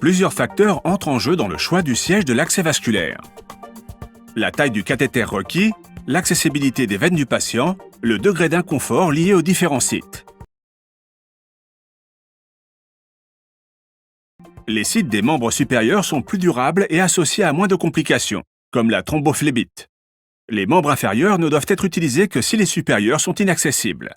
Plusieurs facteurs entrent en jeu dans le choix du siège de l'accès vasculaire. La taille du cathéter requis, l'accessibilité des veines du patient, le degré d'inconfort lié aux différents sites. Les sites des membres supérieurs sont plus durables et associés à moins de complications, comme la thrombophlébite. Les membres inférieurs ne doivent être utilisés que si les supérieurs sont inaccessibles.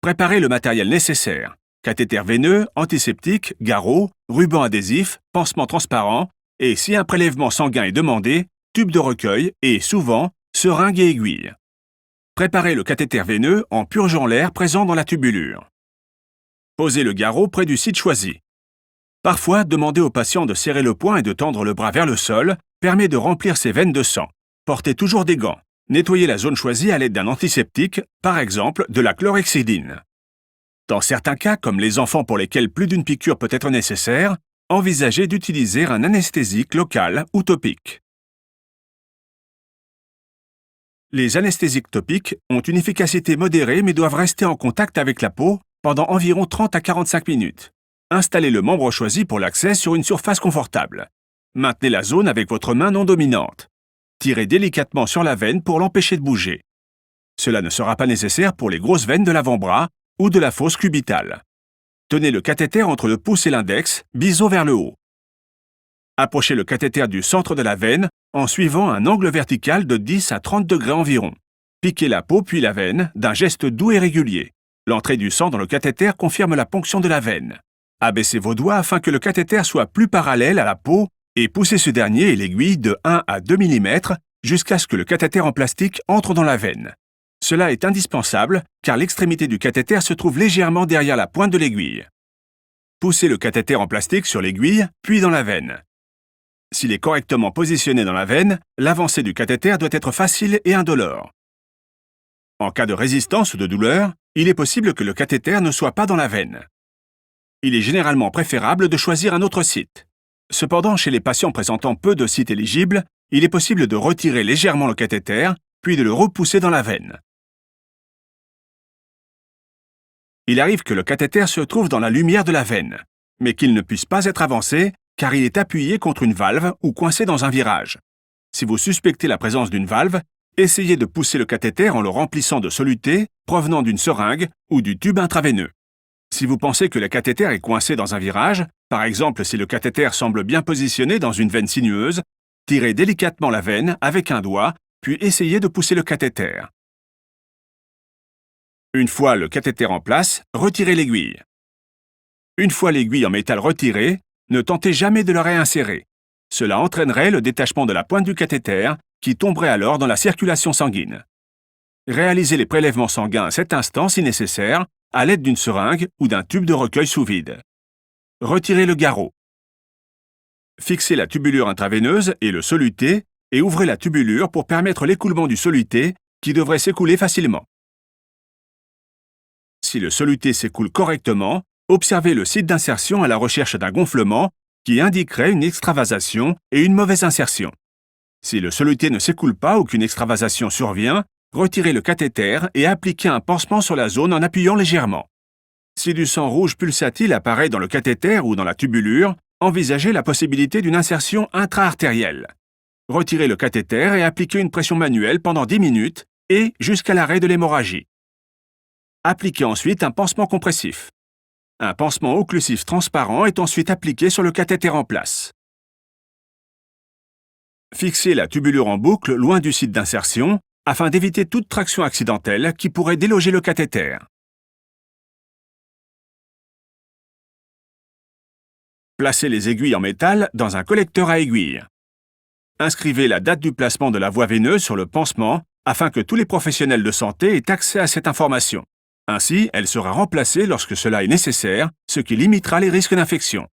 Préparez le matériel nécessaire: cathéter veineux, antiseptique, garrot, ruban adhésif, pansement transparent et, si un prélèvement sanguin est demandé, tube de recueil et, souvent, seringue et aiguille. Préparez le cathéter veineux en purgeant l'air présent dans la tubulure. Posez le garrot près du site choisi. Parfois, demander au patient de serrer le poing et de tendre le bras vers le sol permet de remplir ses veines de sang. Portez toujours des gants. Nettoyez la zone choisie à l'aide d'un antiseptique, par exemple de la chlorhexidine. Dans certains cas, comme les enfants pour lesquels plus d'une piqûre peut être nécessaire, envisagez d'utiliser un anesthésique local ou topique. Les anesthésiques topiques ont une efficacité modérée mais doivent rester en contact avec la peau pendant environ 30 à 45 minutes. Installez le membre choisi pour l'accès sur une surface confortable. Maintenez la zone avec votre main non dominante. Tirez délicatement sur la veine pour l'empêcher de bouger. Cela ne sera pas nécessaire pour les grosses veines de l'avant-bras ou de la fosse cubitale. Tenez le cathéter entre le pouce et l'index, biseau vers le haut. Approchez le cathéter du centre de la veine en suivant un angle vertical de 10 à 30 degrés environ. Piquez la peau puis la veine d'un geste doux et régulier. L'entrée du sang dans le cathéter confirme la ponction de la veine. Abaissez vos doigts afin que le cathéter soit plus parallèle à la peau et poussez ce dernier et l'aiguille de 1 à 2 mm jusqu'à ce que le cathéter en plastique entre dans la veine. Cela est indispensable car l'extrémité du cathéter se trouve légèrement derrière la pointe de l'aiguille. Poussez le cathéter en plastique sur l'aiguille, puis dans la veine. S'il est correctement positionné dans la veine, l'avancée du cathéter doit être facile et indolore. En cas de résistance ou de douleur, il est possible que le cathéter ne soit pas dans la veine. Il est généralement préférable de choisir un autre site. Cependant, chez les patients présentant peu de sites éligibles, il est possible de retirer légèrement le cathéter, puis de le repousser dans la veine. Il arrive que le cathéter se trouve dans la lumière de la veine, mais qu'il ne puisse pas être avancé car il est appuyé contre une valve ou coincé dans un virage. Si vous suspectez la présence d'une valve, essayez de pousser le cathéter en le remplissant de soluté provenant d'une seringue ou du tube intraveineux. Si vous pensez que le cathéter est coincé dans un virage, par exemple si le cathéter semble bien positionné dans une veine sinueuse, tirez délicatement la veine avec un doigt, puis essayez de pousser le cathéter. Une fois le cathéter en place, retirez l'aiguille. Une fois l'aiguille en métal retirée, ne tentez jamais de la réinsérer. Cela entraînerait le détachement de la pointe du cathéter, qui tomberait alors dans la circulation sanguine. Réalisez les prélèvements sanguins à cet instant si nécessaire, à l'aide d'une seringue ou d'un tube de recueil sous vide. Retirez le garrot. Fixez la tubulure intraveineuse et le soluté et ouvrez la tubulure pour permettre l'écoulement du soluté qui devrait s'écouler facilement. Si le soluté s'écoule correctement, observez le site d'insertion à la recherche d'un gonflement qui indiquerait une extravasation et une mauvaise insertion. Si le soluté ne s'écoule pas ou qu'une extravasation survient, retirez le cathéter et appliquez un pansement sur la zone en appuyant légèrement. Si du sang rouge pulsatile apparaît dans le cathéter ou dans la tubulure, envisagez la possibilité d'une insertion intra-artérielle. Retirez le cathéter et appliquez une pression manuelle pendant 10 minutes et jusqu'à l'arrêt de l'hémorragie. Appliquez ensuite un pansement compressif. Un pansement occlusif transparent est ensuite appliqué sur le cathéter en place. Fixez la tubulure en boucle loin du site d'insertion afin d'éviter toute traction accidentelle qui pourrait déloger le cathéter. Placez les aiguilles en métal dans un collecteur à aiguilles. Inscrivez la date du placement de la voie veineuse sur le pansement afin que tous les professionnels de santé aient accès à cette information. Ainsi, elle sera remplacée lorsque cela est nécessaire, ce qui limitera les risques d'infection.